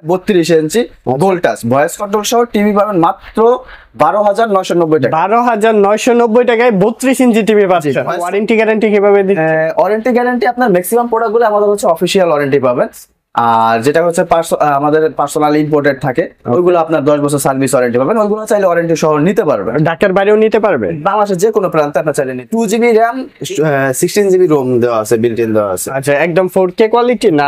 32 ইঞ্চি gold touch voice control সহ TV পাবেন মাত্র 12,990 টাকা। 12,990 টাকায় 32 ইঞ্চি টিভি পাচ্ছেন। ওয়ারেন্টি গ্যারান্টি কিভাবে দিচ্ছেন? ওয়ারেন্টি গ্যারান্টি আপনার ম্যাক্সিমাম প্রোডাক্টগুলো আমাদের হচ্ছে অফিশিয়াল ওয়ারেন্টি পাবেন, আর যেটা হচ্ছে আমাদের পার্সোনাল ইম্পোর্টেড থাকে ওইগুলো আপনার 10 বছর সার্ভিস ওয়ারেন্টি পাবেন। ওইগুলো চাইলে ওয়ারেন্টি সহ নিতে পারবেন, ঢাকার বাইরেও নিতে পারবে, বাংলাদেশের যে কোনো প্রান্তে আপনার চাইলে 2GB RAM 16GB ROM দেওয়া আছে, বিল্ট ইন দেওয়া আছে। আচ্ছা, একদম 4K কোয়ালিটি না?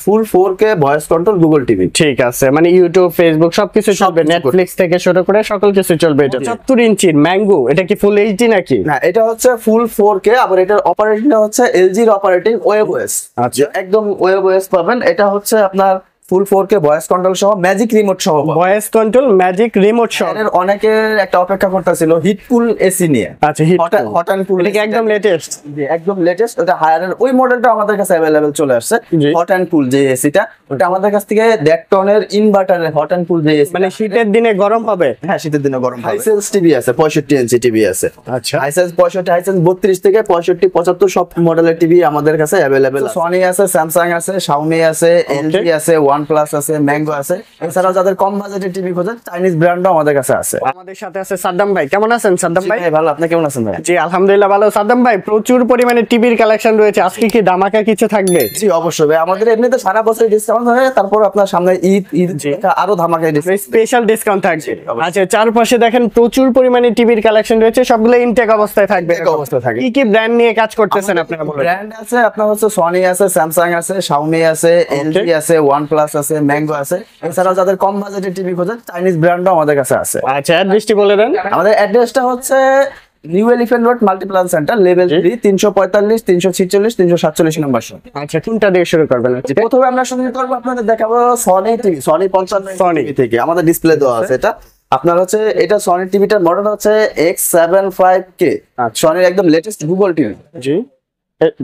ফুল 4K voice control Google TV. ঠিক আছে, মানে ইউটিউব ফেসবুক সবকিছু চলবে, নেটফ্লিক্স থেকে শুরু করে সকল কিছু চলবে। এটা 74 ইঞ্চির ম্যাঙ্গো, এটা কি ফুল এইচডি নাকি? না, এটা হচ্ছে ফুল 4K, আবার এটার অপারেটিংটা হচ্ছে LG এর অপারেটিং ওয়েবওএস। আচ্ছা, একদম ওয়েবওএস পাবেন। এটা হচ্ছে আপনার ফুল 4K ভয়েস কন্ট্রোল সহ ম্যাজিক রিমোট সহ, ভয়েস কন্ট্রোল ম্যাজিক রিমোট সহ। অনেকে একটা অপেক্ষা করতেছিল হিটকুল এসি নিয়ে। আচ্ছা, হট অ্যান্ড কুল, এটা কি একদম লেটেস্ট? একদম লেটেস্ট। ওটা হায়ারের ওই মডেলটা আমাদের কাছে अवेलेबल চলে আসছে। হট অ্যান্ড কুল যে এসিটা, ওটা আমাদের কাছ থেকে 1.5 টনের ইনভার্টারের হট অ্যান্ড কুল যে এসি, মানে শীতের দিনে গরম হবে। হ্যাঁ, শীতের দিনে গরম হবে। হাইসেন্স টিভি আছে, 65 ইঞ্চি টিভি আছে। আচ্ছা, হাইসেন্স 65, হাইসেন্স 32 থেকে 65, 75 সব মডেলের টিভি আমাদের কাছে अवेलेबल। সনি আছে, স্যামসাং আছে, শাওমি আছে, এলজি আছে, ওয়ানপ্লাস আছে, ম্যাঙ্গো আছে। এছাড়াও যাদের কম বাজেটের টিভি খোঁজেন, চাইনিজ ব্র্যান্ডও আমাদের কাছে আছে। আমাদের সাথে আছে সাদ্দাম ভাই। কেমন আছেন সাদ্দাম ভাই? ভালো, আপনি কেমন আছেন ভাই? জি আলহামদুলিল্লাহ ভালো। সাদ্দাম ভাই, প্রচুর পরিমাণে টিভির কালেকশন রয়েছে, আজকে কি ধামাকা কিছু থাকবে? জি অবশ্যই ভাই, আমাদের এমনিতে সারা বছর ডিসকাউন্ট হয়, তারপর আপনার সামনে ঈদ আরো ধামাকা স্পেশাল ডিসকাউন্ট থাকছে। আচ্ছা, চারপাশে দেখেন প্রচুর পরিমাণে টিভির কালেকশন রয়েছে, সবগুলো ইনটেক অবস্থায় থাকবে। কি কি ব্র্যান্ড নিয়ে কাজ করতেছেন আপনারা? ব্র্যান্ড আছে আপনার হচ্ছে সনি আছে, স্যামসাং আছে, শাওমি আছে, এলজি আছে, ওয়ানপ্লাস আছে, ম্যাঙ্গো আছে। এছাড়াও যাদের কম বাজেটের টিভি খোঁজেন, চাইনিজ ব্র্যান্ডও আমাদের কাছে আছে। আচ্ছা, অ্যাড্রেসটি বলে দেন। আমাদের অ্যাড্রেসটা হচ্ছে new elephant road Multiplan centre, level 3, 345, 346, 347 নম্বর। আচ্ছা, কোনটা দিয়ে শুরু করবেন? প্রথমে আমরা শুরু করব, আপনাদের দেখাবো সনি টিভি, সনি 55 থেকে আমাদের ডিসপ্লে দেওয়া আছে। এটা আপনার হচ্ছে এটা সনি টিভিটার মডেল হচ্ছে X75K, সনির একদম লেটেস্ট গুগল টিভি। জি,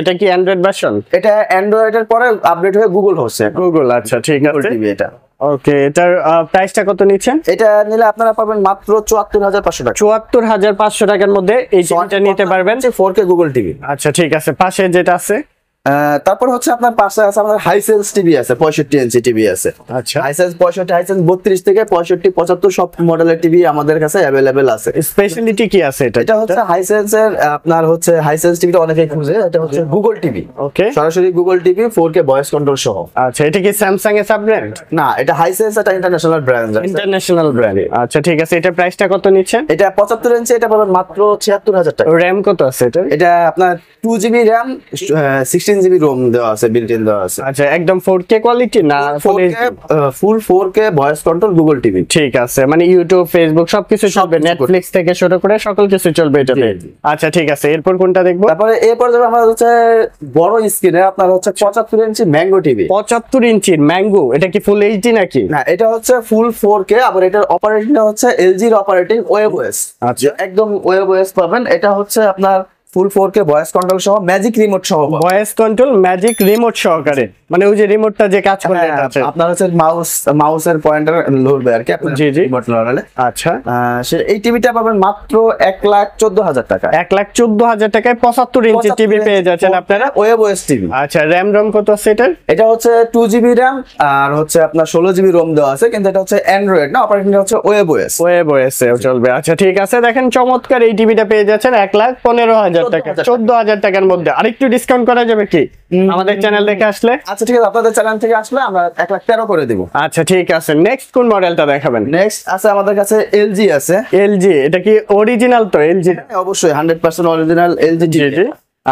এটা কি অ্যান্ড্রয়েড ভার্সন? এটা অ্যান্ড্রয়েডের পরে আপডেট হয়ে গুগল হচ্ছে। গুগল, আচ্ছা ঠিক আছে। টিভি এটা ওকে, এটার প্রাইসটা কত নিচ্ছেন? এটা নিলে আপনারা পাবেন মাত্র 74,500 টাকা। 74,500 টাকার মধ্যে এই টিভিটা নিতে পারবেন, 4K গুগল টিভি। আচ্ছা ঠিক আছে। পাশে যেটা আছে তারপর হচ্ছে আপনার পাশে আছে আমাদের হাইসেন্স টিভি আছে, 65 ইঞ্চি টিভি আছে। আচ্ছা, হাইসেন্স 65, হাইসেন্স 32 থেকে 65, 75 সব মডেলের টিভি আমাদের কাছে अवेलेबल আছে। স্পেশালিটি কি আছে এটা? এটা হচ্ছে হাইসেন্সের আপনার হচ্ছে হাইসেন্স টিভিটা অনেকেই খুঁজে, এটা হচ্ছে গুগল টিভি। ওকে, সরাসরি Google TV 4K voice control সহ। আচ্ছা, এটা কি স্যামসাং এর সাব ব্র্যান্ড? না, এটা হাইসেন্স, এটা ইন্টারন্যাশনাল ব্র্যান্ড। ইন্টারন্যাশনাল ব্র্যান্ড, আচ্ছা ঠিক আছে। এটা প্রাইসটা কত নিচ্ছেন? এটা 75 ইঞ্চি, এটা পাবেন মাত্র 76,000 টাকা। র‍্যাম কত আছে এটা? এটা আপনার 2GB RAM 16GB ROM দেওয়া আছে, বিল্ট ইন দেওয়া আছে। আচ্ছা, একদম 4K কোয়ালিটি না? ফুল 4K voice control Google TV. ঠিক আছে, মানে ইউটিউব ফেসবুক সবকিছু চলবে, নেটফ্লিক্স থেকে শুরু করে সকল কিছু চলবে এটাতে। আচ্ছা ঠিক আছে, এরপর কোনটা দেখবো? তারপরে এরপর যাবে আমাদের হচ্ছে বড় স্ক্রিনে আপনার হচ্ছে 75 ইঞ্চি ম্যাঙ্গো টিভি। 75 ইঞ্চির ম্যাঙ্গো, এটা কি ফুল এইচডি নাকি? না, এটা হচ্ছে ফুল 4K, আবার এটার অপারেটিংটা হচ্ছে LG এর অপারেটিং ওয়েবওএস। আচ্ছা, একদম ওয়েবওএস পাবেন। এটা হচ্ছে আপনার ফুল 4K ভয়েস কন্ট্রোল সহ ম্যাজিক রিমোট সহ, ভয়েস কন্ট্রোল ম্যাজিক রিমোট সহকারে, মানে ওই যে রিমোটটা যে কাজ করে এটা আছে। আপনার হচ্ছে মাউসের পয়েন্টার লড়বে আর কি, আপনি জি জি রিমোট লড়ালে। আচ্ছা, এই টিভিটা পাবেন মাত্র 1,14,000 টাকা। 1,14,000 টাকায় 75 ইঞ্চি টিভি পেয়ে যাচ্ছেন আপনারা, ওয়েবওএস টিভি। আচ্ছা, র‍্যাম রম কত আছে এটার? এটা হচ্ছে 2GB RAM আর হচ্ছে আপনার 16GB ROM দেওয়া আছে, কিন্তু এটা হচ্ছে অ্যান্ড্রয়েড না, অপারেটিং হচ্ছে ওয়েবওএস। ওয়েবওএস এও চলবে। আচ্ছা ঠিক আছে, দেখেন চমৎকার এই টিভিটা পেয়ে যাচ্ছেন 1,15,000 টাকা, 14,000 টাকার মধ্যে। আরেকটু ডিসকাউন্ট করা যাবে কি আমাদের চ্যানেল দেখে আসলে? আচ্ছা ঠিক আছে, আপনাদের চ্যানেল থেকে আসলে আমরা 1,13,000 করে দিব। আচ্ছা ঠিক আছে, নেক্সট কোন মডেলটা দেখাবেন? নেক্সট আছে আমাদের কাছে LG আছে। LG, এটা কি অরিজিনাল তো LG? অবশ্যই 100% অরিজিনাল LG টিভি।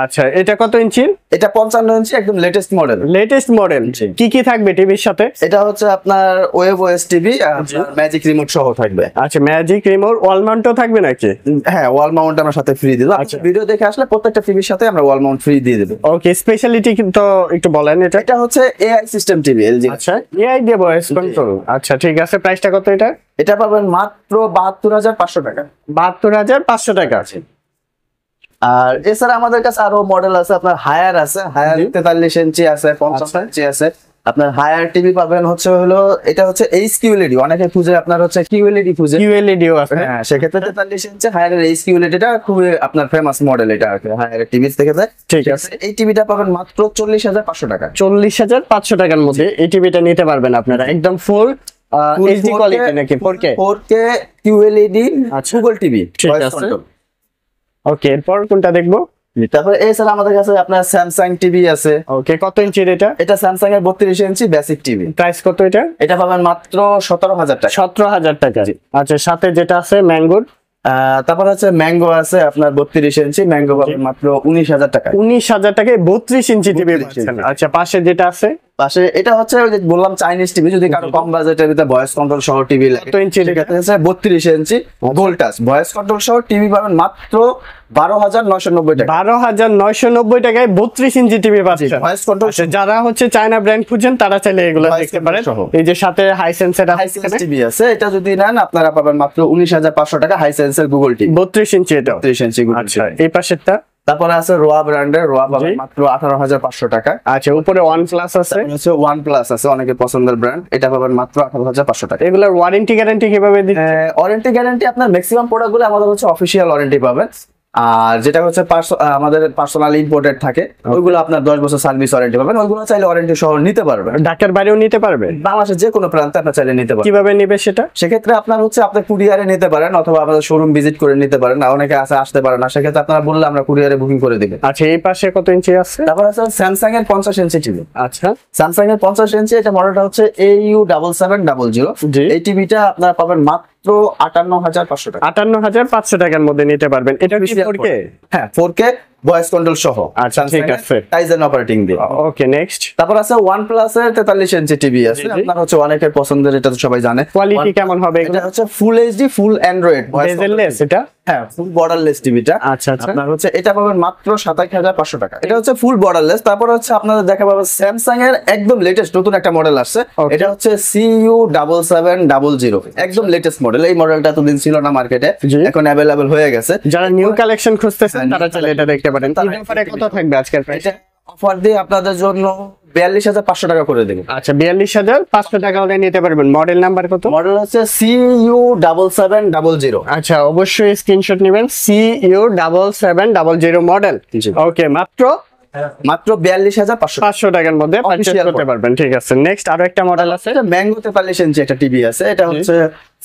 আচ্ছা, এটা কত ইঞ্চি? এটা 55 ইঞ্চি, একদম লেটেস্ট মডেল। Latest model. কি কি থাকবে টিভির সাথে? এটা হচ্ছে আপনার ওয়েবওএস টিভি আর ম্যাজিক রিমোট সহ থাকবে। আচ্ছা, ম্যাজিক রিমোট, ওয়াল মাউন্টও থাকবে নাকি? হ্যাঁ, ওয়াল মাউন্ট আমরা সাথে ফ্রি দিব। আচ্ছা, ভিডিও দেখে আসলে প্রত্যেকটা টিভির সাথে আমরা ওয়াল মাউন্ট ফ্রি দিয়ে দেব। ওকে, স্পেশালিটি কিন্তু একটু বলেন এটা। এটা হচ্ছে AI সিস্টেম টিভি LG। আচ্ছা, AI দিয়ে ভয়েস কন্ট্রোল। আচ্ছা ঠিক আছে, প্রাইসটা কত এটা? এটা পাবেন মাত্র 72,500 টাকা। 72,500 টাকা আছে। আর এছাড়া আমাদের কাছে আরো মডেল আছে, আপনার হায়ার আছে, হায়ার 43 ইঞ্চি আছে, 50 ইঞ্চি আছে, আপনার হায়ার টিভি পাবেন হচ্ছে হলো এটা হচ্ছে এইচকিউএলইডি, অনেকে খুঁজে আপনার হচ্ছে কিউএলইডি খুঁজে। কিউএলইডিও আছে, হ্যাঁ সেক্ষেত্রে 43 ইঞ্চি হায়ারের এইচকিউএলইডিটা খুবই আপনার ফেমাস মডেল, এটা আর কি হায়ারের টিভি থেকে যায়। ঠিক আছে, এই টিভিটা পাবেন মাত্র 40,500 টাকা। 40,500 টাকার মধ্যে এই টিভিটা নিতে পারবেন আপনারা, একদম ফুল এইচডি কোয়ালিটি নাকি 4K 4K কিউএলইডি আচ্ছা। Google TV. ঠিক আছে, ওকে এরপর কোনটা দেখবো? তারপরে এছাড়া আমাদের কাছে আপনার স্যামসাং টিভি আছে। ওকে কত ইঞ্চির এটা? এটা স্যামসাং এর 32 ইঞ্চি বেসিক টিভি। প্রাইস কত এটা? এটা পাবেন মাত্র 17,000 টাকা। 17,000 টাকা। আচ্ছা সাথে যেটা আছে ম্যাঙ্গোর, তারপর হচ্ছে ম্যাঙ্গো আছে আপনার 32 ইঞ্চি, ম্যাঙ্গো পাবেন মাত্র 19,000 টাকা। 19,000 টাকায় 32 ইঞ্চি টিভি 32 পাচ্ছেন। ইঞ্চি। আচ্ছা পাশে যেটা আছে পাশে এটা হচ্ছে ওই যে বললাম চাইনিজ টিভি, যদি কারো কম বাজেটের ভিতরে ভয়েস কন্ট্রোল সহ টিভি লাগে, কত ইঞ্চি? সেক্ষেত্রে হচ্ছে 32 ইঞ্চি গোল্ড টাচ ভয়েস কন্ট্রোল সহ টিভি পাবেন মাত্র 12,990 টাকা। 12,990 টাকায় 32 ইঞ্চি টিভি পাচ্ছেন। ভয়েস কন্ট্রোল আচ্ছা, যারা হচ্ছে চায়না ব্র্যান্ড খুঁজছেন তারা চাইলে এগুলো Voice দেখতে পারেন। control সহ। এই যে সাথে হাইসেন্সের হাইসেন্স টিভি আছে, এটা যদি নেন আপনারা পাবেন মাত্র 19,500 টাকা। হাইসেন্সের গুগল টিভি 32 ইঞ্চি এটা। 32 ইঞ্চি গুগল আচ্ছা টিভি। এই পাশেরটা? তারপরে আছে রোয়া ব্র্যান্ডের, রোয়া পাবেন জি। মাত্র 18,500 টাকা। আচ্ছা উপরে OnePlus আছে, তারপরে হচ্ছে OnePlus আছে, অনেকের পছন্দের ব্র্যান্ড, এটা পাবেন মাত্র 18,500 টাকা। এগুলোর ওয়ারেন্টি গ্যারান্টি কিভাবে দিচ্ছে? ওয়ারেন্টি গ্যারান্টি আপনার ম্যাক্সিমাম প্রোডাক্টগুলো আমাদের হচ্ছে অফিসিয়াল ওয়ারেন্টি পাবেন, আর যেটা হচ্ছে আমাদের পার্সোনাল ইম্পোর্টেড থাকে ওইগুলো আপনার 10 বছর সার্ভিস ওয়ারেন্টি পাবেন, ওইগুলো চাইলে ওয়ারেন্টি সহ নিতে পারবেন। ঢাকার বাইরেও নিতে পারবে? বাংলাদেশের যে কোনো প্রান্তে আপনার চাইলে নিতে পারবেন। কিভাবে নেবে সেটা? সেক্ষেত্রে আপনার হচ্ছে আপনি কুরিয়ারে নিতে পারেন অথবা আমাদের শোরুম ভিজিট করে নিতে পারেন, আর অনেকে আসতে পারে না, সেক্ষেত্রে আপনারা বললে আমরা কুরিয়ারে বুকিং করে দিবেন। আচ্ছা এই পাশে কত ইঞ্চি আছে? তারপর আছে স্যামসাং এর 50 ইঞ্চি টিভি। আচ্ছা স্যামসাং এর 50 ইঞ্চি, এটা মডেলটা হচ্ছে AU7700। জি। এই টিভিটা আপনারা পাবেন মাত্র 58,500 টাকা। 58,500 টাকার মধ্যে নিতে পারবেন। এটা কি 4K? হ্যাঁ 4K ভয়েস কন্ট্রোল সহ। আচ্ছা, ঠিক আছে। টাইজেন অপারেটিং দিয়ে। Okay next. তারপর আছে OnePlus এর 43 ইঞ্চি টিভি আছে, জি, জি। আপনার হচ্ছে অনেকের পছন্দের, এটা তো সবাই জানে। কোয়ালিটি কেমন হবে এগুলো? এটা হচ্ছে full HD full Android bezel-less এটা? হ্যাঁ ফুল বর্ডারলেস টিভিটা। আচ্ছা আচ্ছা। আপনার হচ্ছে এটা পাবেন মাত্র 27,500 টাকা। এটা হচ্ছে ফুল বর্ডারলেস। তারপর হচ্ছে আপনাদের দেখা পাবেন স্যামসাং এর একদম লেটেস্ট নতুন একটা মডেল আসছে, Okay. এটা হচ্ছে CU7700, একদম লেটেস্ট মডেল। এই মডেলটা এতদিন ছিল না মার্কেটে, জি। এখন অ্যাভেলেবল হয়ে গেছে। যারা নিউ কালেকশন খুঁজতেছেন হ্যাঁ, তারা new চাইলে এটা দেখতে পারেন। তারা এই অফারে কত থাকবে আজকের প্রাইস? এটা অফার দিয়ে আপনাদের জন্য 42,500 টাকা করে দেবো। আচ্ছা 42,500 টাকা হলে নিতে পারবেন। মডেল নাম্বার কত? মডেল হচ্ছে CU7700। আচ্ছা অবশ্যই স্ক্রিনশট নেবেন। CU7700 model. জি। ওকে মাত্র 42,500। 500 টাকার মধ্যে পারচেজ Official করতে product। পারবেন। ঠিক আছে নেক্সট আরো একটা মডেল আছে। এটা ম্যাঙ্গো 43 ইঞ্চি একটা টিভি আছে, এটা হচ্ছে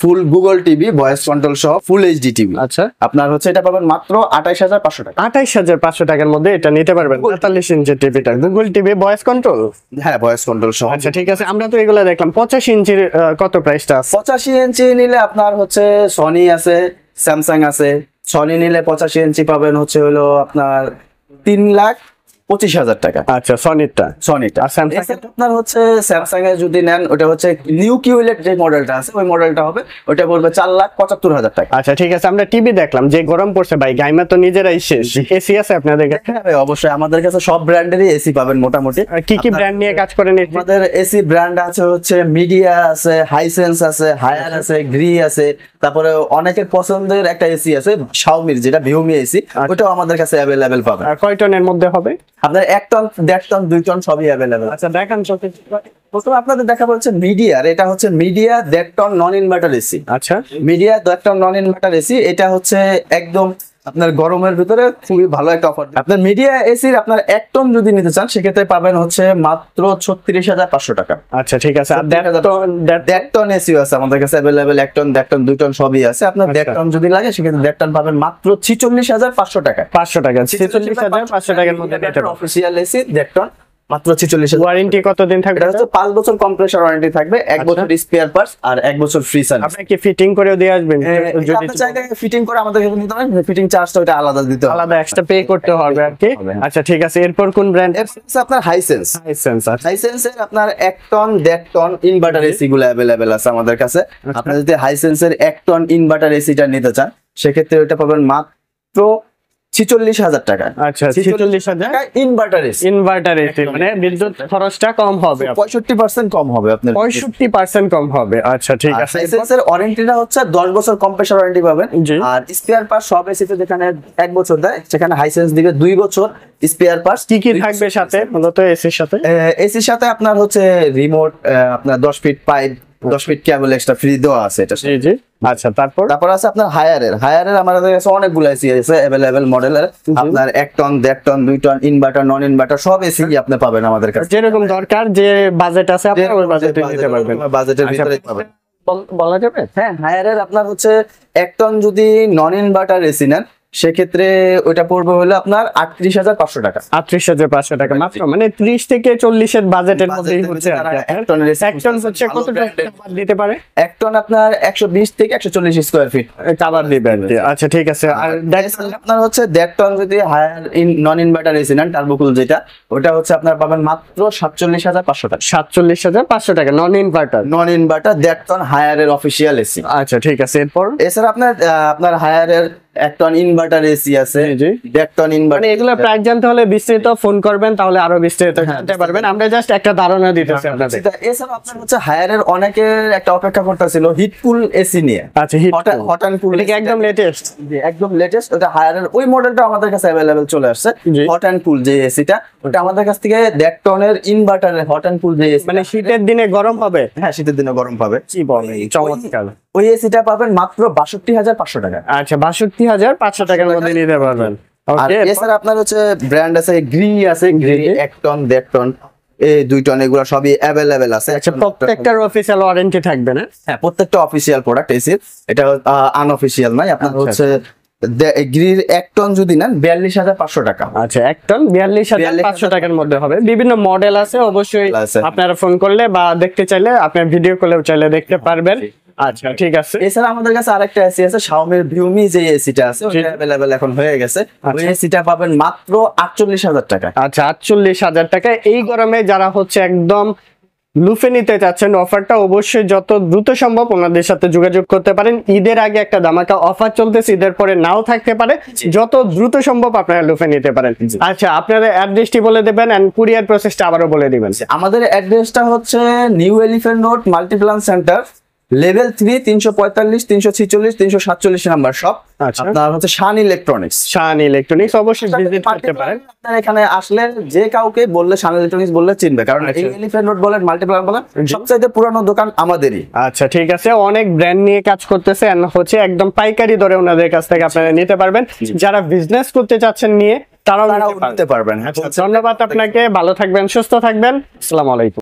ফুল গুগল টিভি ভয়েস কন্ট্রোল সহ ফুল এইচডি টিভি। আচ্ছা আপনার হচ্ছে এটা পাবেন মাত্র 28,500 টাকা। 28,500 টাকার মধ্যে এটা নিতে পারবেন। 43 ইঞ্চি টিভিটা গুগল টিভি ভয়েস কন্ট্রোল। হ্যাঁ ভয়েস কন্ট্রোল সহ। আচ্ছা ঠিক আছে, আমরা তো এগুলো দেখলাম। 85 ইঞ্চির কত প্রাইসটা আছে? 85 ইঞ্চি নিলে আপনার হচ্ছে সনি আছে, স্যামসাং আছে। সনি নিলে 85 ইঞ্চি পাবেন হচ্ছে হলো আপনার 3,25,000 টাকা। আচ্ছা সনিরটা। সনিটা। আর Samsung এছাড়া আপনার হচ্ছে স্যামসাং এর যদি নেন, ওটা হচ্ছে নিউ কিউএলইডি যে মডেলটা আছে, ওই মডেলটা হবে, ওটা পড়বে 4,75,000 টাকা। আচ্ছা ঠিক আছে, আমরা টিভি দেখলাম যে গরম পড়ছে ভাই, গাইমা তো নিজেরাই শেষ। এসি আছে আপনাদের কাছে? হ্যাঁ ভাই, অবশ্যই আমাদের কাছে সব ব্র্যান্ডেরই এসি পাবেন মোটামুটি। আর কি কি ব্র্যান্ড নিয়ে কাজ করেন? আমাদের এসি ব্র্যান্ড আছে হচ্ছে মিডিয়া আছে, হাইসেন্স আছে, হায়ার আছে, গ্রি আছে। তারপরে অনেকের পছন্দের একটা এসি আছে শাওমির, যেটা ভিউমি এসি, ওটাও আমাদের কাছে অ্যাভেলেবেল পাবেন। আর কয় টনের মধ্যে হবে? আপনার 1 টন 1.5 টন 2 টন সবই অ্যাভেলেবেল। আচ্ছা দেখান চোখে। প্রথমে আপনাদের দেখা হচ্ছে মিডিয়ার, এটা হচ্ছে Midea 1.5 ton non inverter AC. আচ্ছা Midea 1.5 ton non inverter AC, এটা হচ্ছে একদম আপনার গরমের ভিতরে খুবই ভালো একটা অফার। আপনার মিডিয়া এসির আপনার 1 টন যদি নিতে চান, সেক্ষেত্রে পাবেন হচ্ছে মাত্র 36,500 টাকা। আচ্ছা ঠিক আছে। আর 1.5 টন এসিও আছে আমাদের কাছে অ্যাভেলেবেল, 1 টন 1.5 টন 2 টন সবই আছে। আপনার 1.5 টন যদি লাগে, সেক্ষেত্রে 1.5 টন পাবেন মাত্র 46,500 টাকা। 500 টাকা, 46,500 টাকার মধ্যে নিতে পারবেন। অফিসিয়াল এসি 1.5 টন মাত্র 46,000। ওয়ারেন্টি কতদিন থাকবে? এটা হচ্ছে 5 বছর কম্প্রেসর ওয়ারেন্টি থাকবে, 1 বছর স্পেয়ার পার্টস আর 1 বছর ফ্রি সার্ভিস। আপনি কি ফিটিং করেও দিয়ে আসবেন? যদি আপনি চাইলে ফিটিং করে আমাদের কাছে নিতে পারেন, ফিটিং চার্জটা ওটা আলাদা দিতে হবে, আলাদা এক্সট্রা পে করতে হবে আর কি। হবে। আচ্ছা ঠিক আছে, এরপর কোন ব্র্যান্ড? এর হচ্ছে আপনার হাইসেন্স। হাইসেন্স। হাইসেন্সের আপনার 1 টন 1.5 টন ইনভার্টার এসি গুলো অ্যাভেলেবেল আছে আমাদের কাছে। আপনি যদি হাইসেন্সের 1 টন ইনভার্টার এসিটা নিতে চান, সেক্ষেত্রে ওটা পাবেন মাত্র 46,000 টাকা। আচ্ছা 46,000 ইনভার্টার এসি। ইনভার্টার এসি মানে বিদ্যুৎ খরচটা কম হবে, 65% কম হবে আপনার। 65% কম হবে। আচ্ছা ঠিক আছে। হাইসেন্স এর ওয়ারেন্টিটা হচ্ছে 10 বছর কম্প্রেসার ওয়ারেন্টি পাবেন। জি। আর স্পেয়ার পার্টস সব এসিতে যেখানে 1 বছর দেয়, সেখানে হাইসেন্স দিবে 2 বছর স্পেয়ার পার্টস। কি কি থাকবে সাথে মূলত এসির সাথে? এসির সাথে আপনার হচ্ছে রিমোট, আপনার 10 ফিট পাইপ, 10 ফিট কেবল এক্সট্রা ফ্রি দেওয়া আছে এটা। জি জি। আচ্ছা তারপর আছে আপনার হায়ারের আমাদের কাছে অনেকগুলো এসি আছে अवेलेबल মডেলের। আপনার 1 ton, 1.5 ton, 2 ton, inverter, non inverter সব এসি আপনি পাবেন আমাদের কাছে। যেরকম দরকার, যে বাজেট আছে আপনার ওই বাজেটে নিতে পারবেন, বাজেটের ভিতরে পাবেন। বলা যাবে? হ্যাঁ, হায়ারের আপনার হচ্ছে 1 টন যদি নন ইনভার্টার এসি নেন, সেক্ষেত্রে ওইটা পড়বে হলো আপনার 38,500 টাকা। 38,500 টাকা মাত্র, মানে 30 থেকে 40 এর বাজেটের মধ্যেই হচ্ছে। এক টন হচ্ছে কত টাকা দিতে পারে? 1 টন আপনার 120 থেকে 140 স্কয়ার ফিট কাভার দিবেন। আচ্ছা ঠিক আছে। আর আপনার হচ্ছে 1.5 টন যদি হায়ার নন ইনভার্টার এসি নেন, টার্বোকুল যেটা, ওটা হচ্ছে আপনার পাবেন মাত্র 47,500 টাকা। 47,500 টাকা নন ইনভার্টার। 1.5 টন হায়ারের অফিসিয়াল এসি। আচ্ছা ঠিক আছে। এরপর এছাড়া আপনার হায়ারের 1 টন ইনভার্টার এসি আছে, 1.5 টন ইনভার্টার। মানে এগুলো প্রাইস জানতে হলে বিস্তারিত ফোন করবেন, তাহলে আরো বিস্তারিত জানতে পারবেন। আমরা জাস্ট একটা ধারণা দিতেছি আপনাদের। এছাড়া আপনার হচ্ছে হায়ারের অনেকের একটা অপেক্ষা করতেছিল হিটকুল এসি নিয়ে। আচ্ছা হট অ্যান্ড কুল একদম লেটেস্ট। একদম লেটেস্ট। ওটা হায়ারের ওই মডেলটা আমাদের কাছে अवेलेबल চলে আসছে। হট অ্যান্ড কুল যে এসিটা, ওটা আমাদের কাছ থেকে 1.5 টনের ইনভার্টারের হট অ্যান্ড কুল যে এসি, মানে শীতের দিনে গরম হবে। হ্যাঁ, শীতের দিনে গরম পাবে। কি বলে, চমৎকার। ওই এসিটা পাবেন মাত্র 62,500 টাকা। আচ্ছা 62,500 টাকার মধ্যে নিতে পারবেন। আর এছাড়া আপনার হচ্ছে ব্র্যান্ড আছে, গ্রি আছে, গ্রি 1 টন, 1.5 টন, এই 2 টন, এগুলো সবই अवेलेबल আছে। আচ্ছা প্রত্যেকটার অফিশিয়াল ওয়ারেন্টি থাকবে না? হ্যাঁ, প্রত্যেকটা অফিশিয়াল প্রোডাক্ট এসির, এটা আনঅফিশিয়াল নয়। আপনার হচ্ছে গ্রির 1 টন যদি নেন 42,500 টাকা। আচ্ছা 1 টন 42,500 টাকার মধ্যে হবে। বিভিন্ন মডেল আছে, অবশ্যই আপনারা ফোন করলে বা দেখতে চাইলে আপনার ভিডিও কলেও চাইলে দেখতে পারবেন। আচ্ছা ঠিক আছে। এছাড়া আমাদের কাছে আরেকটা এসি আছে, Xiaomi Viumi যে এসিটা আছে, ওটা अवेलेबल এখন হয়ে গেছে। ওই এসিটা পাবেন মাত্র 48,000 টাকা। আচ্ছা 48,000 টাকা। এই গরমে যারা হচ্ছে একদম লুফে নিতে চাচ্ছেন অফারটা, অবশ্যই যত দ্রুত সম্ভব ওনাদের সাথে যোগাযোগ করতে পারেন। ঈদের আগে একটা ধামাকা অফার চলতেছে, ঈদের পরে নাও থাকতে পারে, যত দ্রুত সম্ভব আপনারা লুফে নিতে পারেন। আচ্ছা আপনাদের অ্যাড্রেসটি বলে দেবেন এন্ড কুরিয়ার প্রসেসটা আবারও বলে দিবেন। আমাদের অ্যাড্রেসটা হচ্ছে new elephant road Multiplan centre, level 3, 345, 346, 347 number shop. আপনার হচ্ছে শান ইলেকট্রনিক্স। শান ইলেকট্রনিক্স অবশ্যই ভিজিট করতে পারেন। আপনারা এখানে আসলে যে কাউকে বললে শান ইলেকট্রনিক্স বললে চিনবে, কারণ এই এলিফ্যান্ট রোড বলেন, মাল্টিপ্লান বলেন, সবচেয়ে পুরানো দোকান আমাদেরই। আচ্ছা ঠিক আছে। অনেক ব্র্যান্ড নিয়ে কাজ করতেছে এন্ড হচ্ছে একদম পাইকারি দরে ওনাদের কাছ থেকে আপনারা নিতে পারবেন। যারা বিজনেস করতে চাচ্ছেন নিয়ে, তারাও নিতে পারবেন। ধন্যবাদ আপনাকে, ভালো থাকবেন, সুস্থ থাকবেন। আসসালামু আলাইকুম।